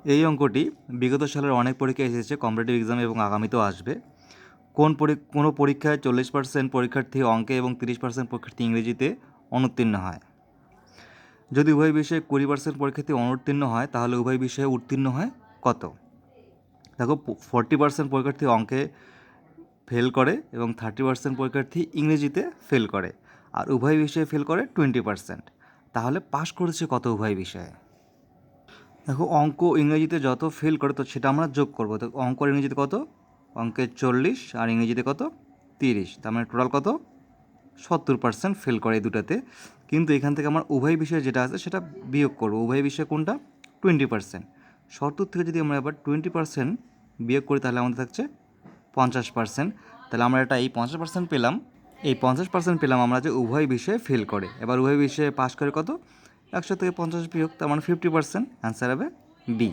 এই অঙ্কটি বিগত সালের অনেক পরীক্ষায় এসেছে, কম্পিটিটিভ এক্সামে এবং আগামীতেও আসবে। কোনো পরীক্ষায় 40% পরীক্ষার্থী অঙ্কে এবং 30% পরীক্ষার্থী ইংরেজিতে অনুত্তীর্ণ হয়। যদি উভয় বিষয়ে 20% পরীক্ষার্থী অনুত্তীর্ণ হয় তাহলে উভয় বিষয়ে উত্তীর্ণ হয় কত? দেখো, 40% পরীক্ষার্থী অঙ্কে ফেল করে এবং 30% পরীক্ষার্থী ইংরেজিতে ফেল করে, আর উভয় বিষয়ে ফেল করে 20%। তাহলে পাশ করেছে কত উভয় বিষয়ে? দেখো, অঙ্ক ইংরেজিতে যত ফেল করে তো সেটা আমরা যোগ করবো। তো অঙ্ক আর ইংরেজিতে কত? অঙ্কে 40 আর ইংরেজিতে কত? 30। তার মানে টোটাল কত? 70% ফেল করে এই দুটাতে। কিন্তু এখান থেকে আমার উভয় বিষয়ে যেটা আছে সেটা বিয়োগ করবো। উভয় বিষয়ে কোনটা? 20%। 70 থেকে যদি আমরা এবার 20% বিয়োগ করি তাহলে আমাদের থাকছে 50%। তাহলে আমরা এই 50% পেলাম। এই 50% পেলাম আমরা যে উভয় বিষয়ে ফেল করে। এবার উভয় বিষয়ে পাশ করে কত? 100 থেকে 50 বিয়োগ, তার মানে 50%। অ্যান্সার হবে বি।